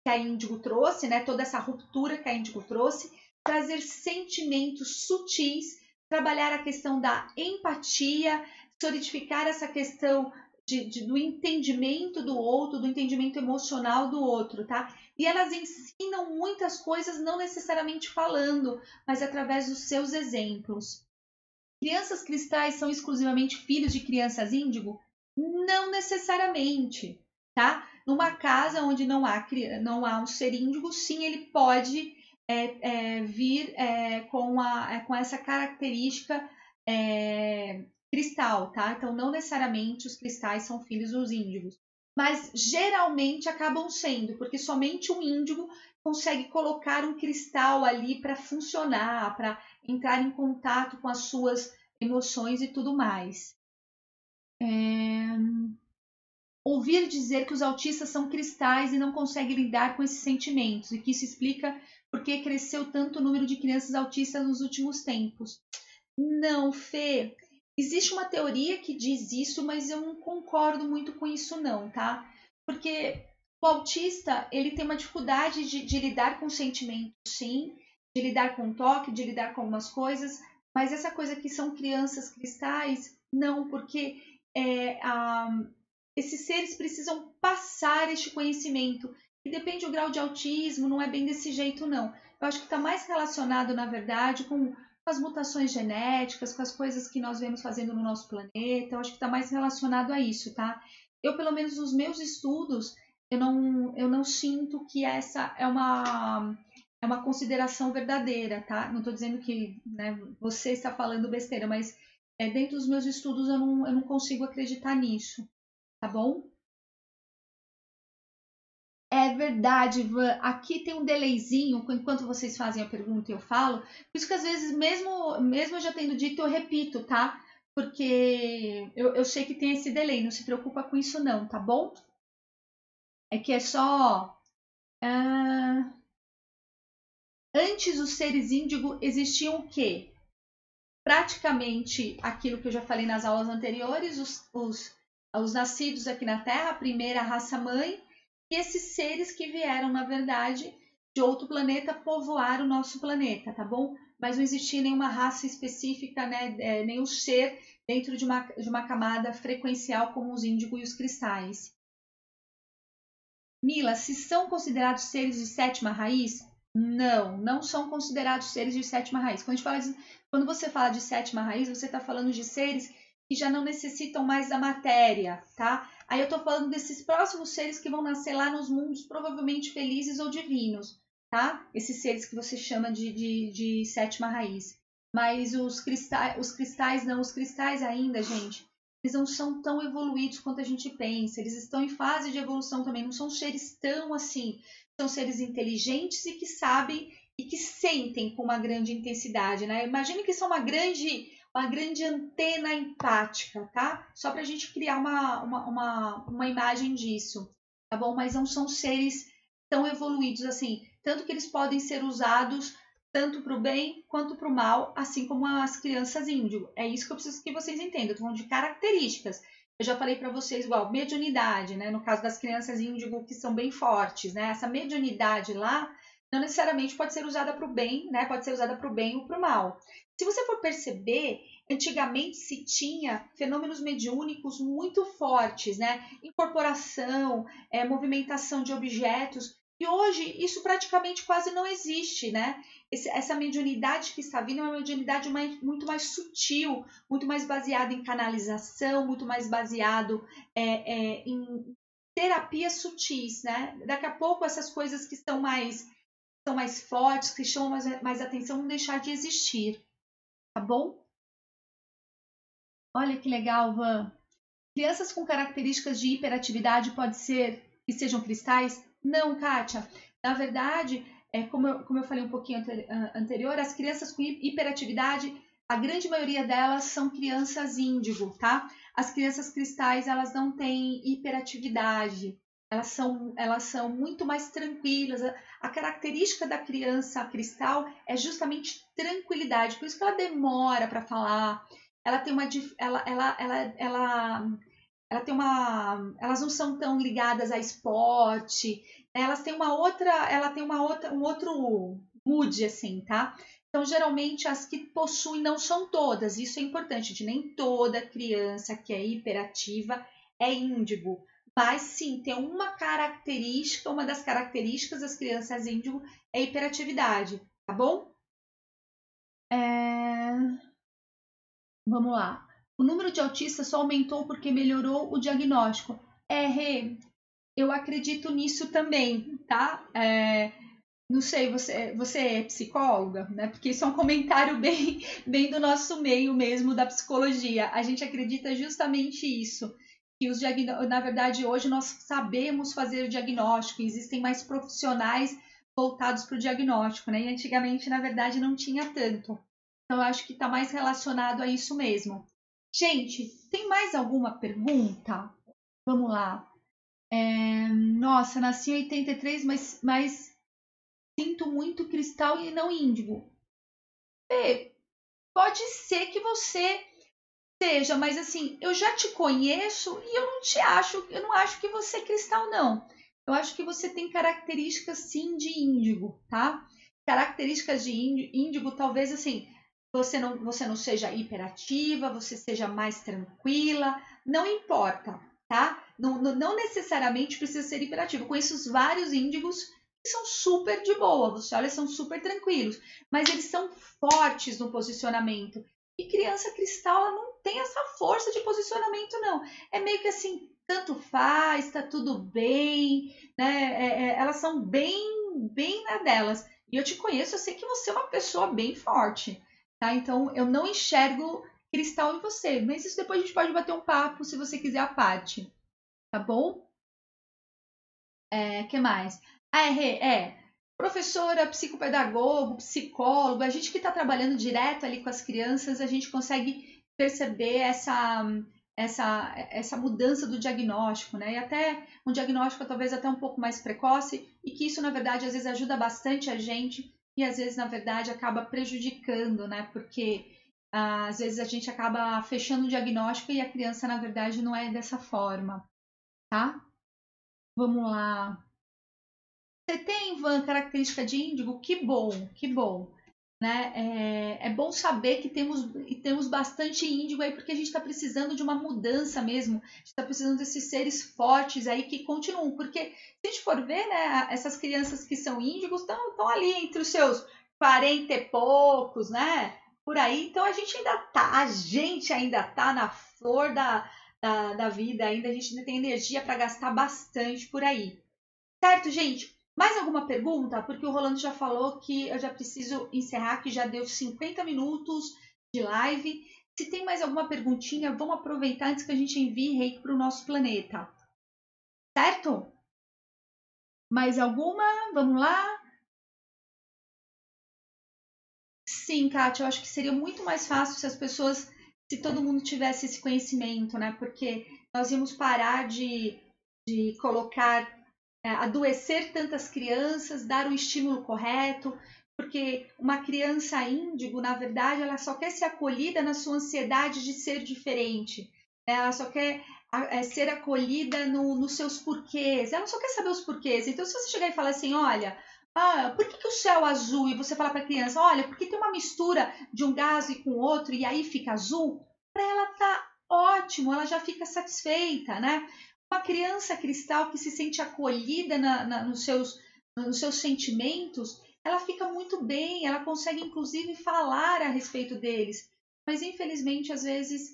que a Índigo trouxe, né? Toda essa ruptura que a Índigo trouxe, trazer sentimentos sutis, trabalhar a questão da empatia, solidificar essa questão do entendimento do outro, do entendimento emocional do outro, tá? E elas ensinam muitas coisas, não necessariamente falando, mas através dos seus exemplos. Crianças cristais são exclusivamente filhos de crianças índigo? Não necessariamente, tá? Numa casa onde não há um ser índigo, sim, ele pode vir com essa característica cristal, tá? Então, não necessariamente os cristais são filhos dos índigos, mas geralmente acabam sendo, porque somente um índigo consegue colocar um cristal ali para funcionar, para entrar em contato com as suas emoções e tudo mais. Ouvir dizer que os autistas são cristais e não conseguem lidar com esses sentimentos, e que isso explica por que cresceu tanto o número de crianças autistas nos últimos tempos. Não, Fê. Existe uma teoria que diz isso, mas eu não concordo muito com isso não, tá? Porque o autista, ele tem uma dificuldade de lidar com sentimentos, sim, de lidar com toque, de lidar com algumas coisas, mas essa coisa que são crianças cristais, não, porque esses seres precisam passar este conhecimento. E depende do grau de autismo, não é bem desse jeito, não. Eu acho que está mais relacionado, na verdade, com as mutações genéticas, com as coisas que nós vemos fazendo no nosso planeta. Eu acho que está mais relacionado a isso, tá? Eu, pelo menos nos meus estudos, eu não sinto que essa é uma consideração verdadeira, tá? Não estou dizendo que, né, você está falando besteira, mas dentro dos meus estudos eu não consigo acreditar nisso, tá bom? É verdade, Ivan. Aqui tem um delayzinho enquanto vocês fazem a pergunta e eu falo. Por isso que às vezes, mesmo eu já tendo dito, eu repito, tá? Porque eu sei que tem esse delay, não se preocupa com isso não, tá bom? É que é só... Antes os seres índigo existiam o quê? Praticamente aquilo que eu já falei nas aulas anteriores, os nascidos aqui na Terra, a primeira raça-mãe, e esses seres que vieram, na verdade, de outro planeta povoar o nosso planeta, tá bom? Mas não existia nenhuma raça específica, né? Nenhum ser dentro de uma camada frequencial como os índigos e os cristais. Mila, se são considerados seres de sétima raiz? Não são considerados seres de sétima raiz. Quando você fala de sétima raiz, você está falando de seres que já não necessitam mais da matéria, tá? Aí eu tô falando desses próximos seres que vão nascer lá nos mundos provavelmente felizes ou divinos, tá? Esses seres que você chama de sétima raiz. Mas os cristais não, os cristais ainda, gente, eles não são tão evoluídos quanto a gente pensa. Eles estão em fase de evolução também, não são seres tão assim. São seres inteligentes e que sabem e que sentem com uma grande intensidade, né? Imagine que são uma grande antena empática, tá? Só para a gente criar uma imagem disso, tá bom? Mas não são seres tão evoluídos assim, tanto que eles podem ser usados tanto para o bem quanto para o mal, assim como as crianças índigo. É isso que eu preciso que vocês entendam. Eu tô falando de características. Eu já falei para vocês, igual, mediunidade, né? No caso das crianças índigo, que são bem fortes, né? Essa mediunidade lá, não necessariamente pode ser usada para o bem, né? Pode ser usada para o bem ou para o mal. Se você for perceber, antigamente se tinha fenômenos mediúnicos muito fortes, né? Incorporação, movimentação de objetos, e hoje isso praticamente quase não existe, né? Essa mediunidade que está vindo é uma mediunidade muito mais sutil, muito mais baseada em canalização, muito mais baseado em terapias sutis, né? Daqui a pouco essas coisas que são mais fortes, que chamam mais atenção, vão deixar de existir, tá bom? Olha que legal, Van. Crianças com características de hiperatividade pode ser que sejam cristais? Não, Kátia. Na verdade, como eu falei um pouquinho anterior, as crianças com hiperatividade, a grande maioria delas são crianças índigo, tá? As crianças cristais, elas não têm hiperatividade. Elas são muito mais tranquilas. A característica da criança cristal é justamente tranquilidade. Por isso que ela demora para falar. Ela tem elas não são tão ligadas a esporte, elas têm um outro mood, assim, tá? Então, geralmente, as que possuem, não são todas, isso é importante, nem toda criança que é hiperativa é índigo, mas sim, tem uma das características das crianças índigo é a hiperatividade, tá bom? Vamos lá. O número de autistas só aumentou porque melhorou o diagnóstico. Rê, eu acredito nisso também, tá? Não sei, você é psicóloga, né? Porque isso é um comentário bem do nosso meio mesmo, da psicologia. A gente acredita justamente isso. Que na verdade, hoje nós sabemos fazer o diagnóstico, existem mais profissionais voltados para o diagnóstico, né? E antigamente, na verdade, não tinha tanto. Então, eu acho que está mais relacionado a isso mesmo. Gente, tem mais alguma pergunta? Vamos lá. Nossa, nasci em 83, mas sinto muito cristal e não índigo. Pode ser que você seja, mas assim, eu já te conheço e eu não acho que você é cristal, não. Eu acho que você tem características sim de índigo, tá? Características de índigo, talvez assim, você não seja hiperativa, você seja mais tranquila, não importa, tá? Não necessariamente precisa ser hiperativa. Eu conheço vários índigos que são super de boa, você olha, são super tranquilos, mas eles são fortes no posicionamento. E criança cristal, ela não tem essa força de posicionamento, não. É meio que assim, tanto faz, tá tudo bem, né? Elas são bem na delas. E eu te conheço, eu sei que você é uma pessoa bem forte, tá? Então, eu não enxergo cristal em você. Mas isso depois a gente pode bater um papo, se você quiser, à parte. Tá bom? Que mais? Professora, psicopedagogo, psicólogo, a gente que está trabalhando direto ali com as crianças, a gente consegue perceber essa mudança do diagnóstico, né? E até um diagnóstico talvez até um pouco mais precoce, e que isso, na verdade, às vezes ajuda bastante a gente e às vezes, na verdade, acaba prejudicando, né? Porque às vezes a gente acaba fechando o diagnóstico e a criança, na verdade, não é dessa forma, tá? Vamos lá. Você tem, Ivan, característica de índigo? Que bom, que bom. Né? É bom saber que temos bastante índigo aí, porque a gente está precisando de uma mudança mesmo. A gente está precisando desses seres fortes aí que continuam. Porque se a gente for ver, né, essas crianças que são índigos estão ali entre os seus 40 e poucos, né? por aí. Então a gente ainda tá na flor da vida ainda, a gente ainda tem energia para gastar bastante por aí. Certo, gente? Mais alguma pergunta? Porque o Rolando já falou que eu já preciso encerrar, que já deu 50 minutos de live. Se tem mais alguma perguntinha, vamos aproveitar antes que a gente envie reiki para o nosso planeta. Certo? Mais alguma? Vamos lá? Sim, Kátia, eu acho que seria muito mais fácil se as pessoas, se todo mundo tivesse esse conhecimento, né? Porque nós íamos parar de colocar, adoecer tantas crianças, dar o estímulo correto, porque uma criança índigo, na verdade, ela só quer ser acolhida na sua ansiedade de ser diferente. Ela só quer ser acolhida nos seus porquês. Ela só quer saber os porquês. Então, se você chegar e falar assim, olha, por que o céu é azul? E você falar para a criança, olha, porque tem uma mistura de um gás e com outro e aí fica azul, para ela tá ótimo, ela já fica satisfeita, né? Uma criança cristal que se sente acolhida nos seus sentimentos, ela fica muito bem, ela consegue inclusive falar a respeito deles. Mas infelizmente, às vezes,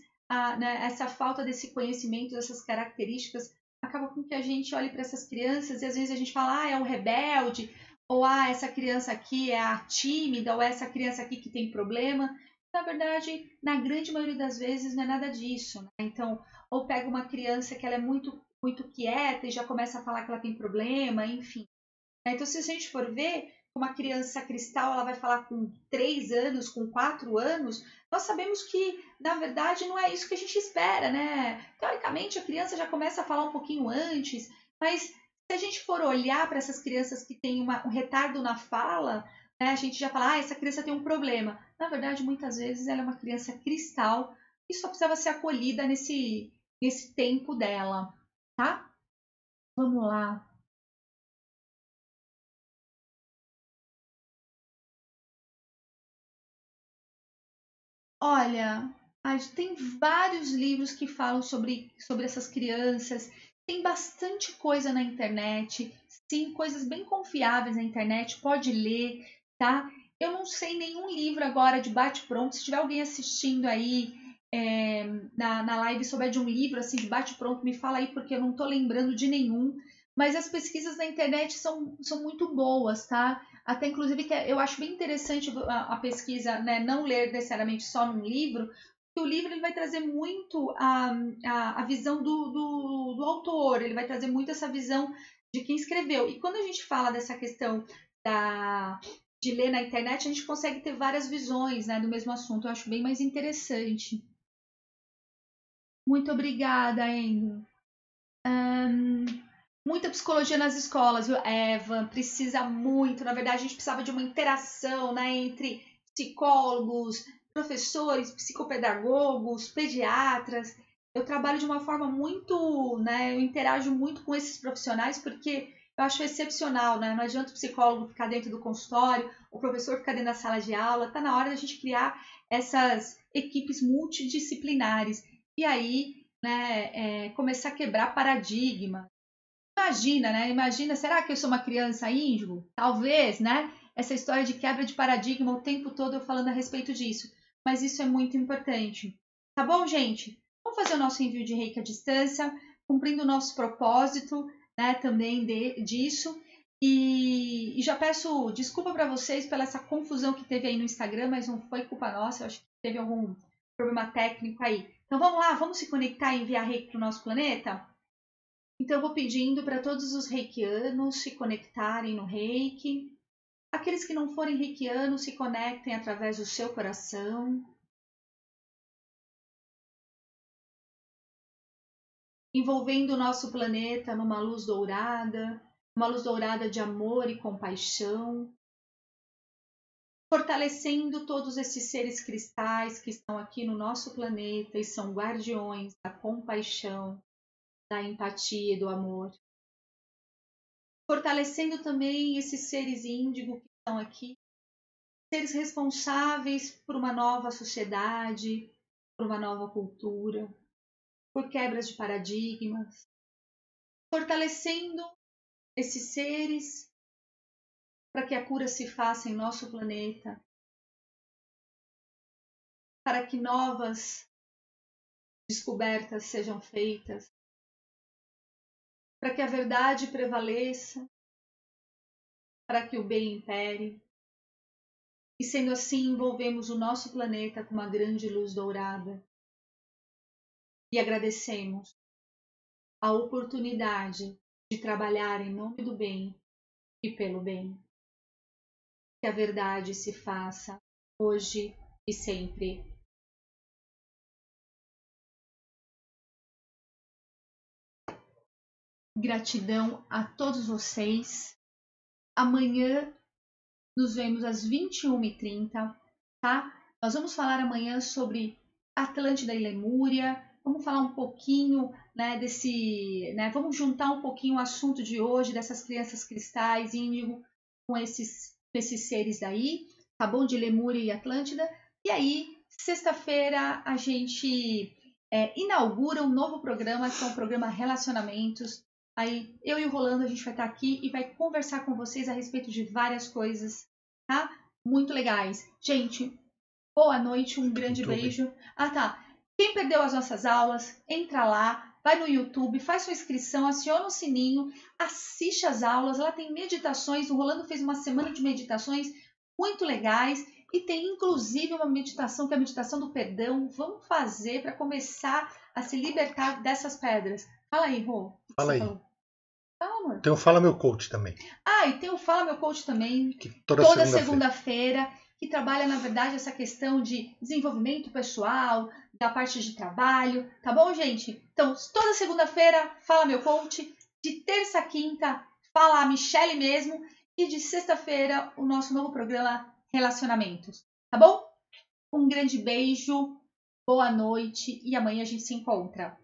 né, essa falta desse conhecimento, dessas características, acaba com que a gente olhe para essas crianças e às vezes a gente fala, é um rebelde, ou essa criança aqui é a tímida, ou essa criança aqui que tem problema. Na verdade, na grande maioria das vezes não é nada disso, né? Então, ou pega uma criança que ela é muito quieta e já começa a falar que ela tem problema, enfim. Então, se a gente for ver, uma criança cristal, ela vai falar com 3 anos, com 4 anos, nós sabemos que, na verdade, não é isso que a gente espera, né? Teoricamente, a criança já começa a falar um pouquinho antes, mas se a gente for olhar para essas crianças que têm um retardo na fala, né, a gente já fala, essa criança tem um problema. Na verdade, muitas vezes ela é uma criança cristal e só precisava ser acolhida nesse tempo dela, tá? Vamos lá. Olha, tem vários livros que falam sobre essas crianças. Tem bastante coisa na internet. Sim, coisas bem confiáveis na internet. Pode ler, tá? Eu não sei nenhum livro agora de bate-pronto. Se tiver alguém assistindo aí na live souber de um livro assim de bate-pronto, me fala aí, porque eu não tô lembrando de nenhum. Mas as pesquisas na internet são muito boas, tá? Até inclusive que eu acho bem interessante a pesquisa, né, não ler necessariamente só num livro, porque o livro ele vai trazer muito a visão do autor, ele vai trazer muito essa visão de quem escreveu. E quando a gente fala dessa questão de ler na internet, a gente consegue ter várias visões, né, do mesmo assunto. Eu acho bem mais interessante. Muito obrigada, Andrew. Muita psicologia nas escolas, viu, Eva? Precisa muito. Na verdade, a gente precisava de uma interação, né, entre psicólogos, professores, psicopedagogos, pediatras. Eu trabalho de uma forma muito, né, eu interajo muito com esses profissionais porque eu acho excepcional, né? Não adianta o psicólogo ficar dentro do consultório, o professor ficar dentro da sala de aula. Tá na hora da gente criar essas equipes multidisciplinares. E aí, né, começar a quebrar paradigma. Imagina, né? Imagina, será que eu sou uma criança índigo? Talvez, né? Essa história de quebra de paradigma o tempo todo eu falando a respeito disso. Mas isso é muito importante. Tá bom, gente? Vamos fazer o nosso envio de reiki à distância, cumprindo o nosso propósito, né? Também disso. E já peço desculpa para vocês pela essa confusão que teve aí no Instagram, mas não foi culpa nossa. Eu acho que teve algum problema técnico aí. Então vamos lá, vamos se conectar e enviar reiki para o nosso planeta? Então, eu vou pedindo para todos os reikianos se conectarem no reiki. Aqueles que não forem reikianos se conectem através do seu coração, envolvendo o nosso planeta numa luz dourada, uma luz dourada de amor e compaixão, fortalecendo todos esses seres cristais que estão aqui no nosso planeta e são guardiões da compaixão, da empatia e do amor. Fortalecendo também esses seres índigo que estão aqui, seres responsáveis por uma nova sociedade, por uma nova cultura, por quebras de paradigmas, fortalecendo esses seres para que a cura se faça em nosso planeta, para que novas descobertas sejam feitas, para que a verdade prevaleça, para que o bem impere. E sendo assim, envolvemos o nosso planeta com uma grande luz dourada. E agradecemos a oportunidade de trabalhar em nome do bem e pelo bem. Que a verdade se faça hoje e sempre. Gratidão a todos vocês. Amanhã nos vemos às 21h30, tá? Nós vamos falar amanhã sobre Atlântida e Lemúria. Vamos falar um pouquinho, né, vamos juntar um pouquinho o assunto de hoje, dessas crianças cristais, índigo, com esses seres daí, tá bom? De Lemúria e Atlântida. E aí, sexta-feira, a gente inaugura um novo programa, que é o programa Relacionamentos. Aí, eu e o Rolando, a gente vai estar aqui e vai conversar com vocês a respeito de várias coisas, tá? Muito legais. Gente, boa noite, um grande beijo. Ah, tá. Quem perdeu as nossas aulas, entra lá, vai no YouTube, faz sua inscrição, aciona o sininho, assiste as aulas. Lá tem meditações. O Rolando fez uma semana de meditações muito legais. E tem inclusive uma meditação, que é a meditação do perdão. Vamos fazer para começar a se libertar dessas pedras. Fala aí, Rô. Fala aí. Fala, amor. Tem o Fala Meu Coach também. Ah, e tem o Fala Meu Coach também. Que toda segunda-feira. Que trabalha, na verdade, essa questão de desenvolvimento pessoal, da parte de trabalho. Tá bom, gente? Então, toda segunda-feira, Fala Meu Coach. De terça a quinta, Fala a Michele mesmo. E de sexta-feira, o nosso novo programa Relacionamentos. Tá bom? Um grande beijo, boa noite e amanhã a gente se encontra.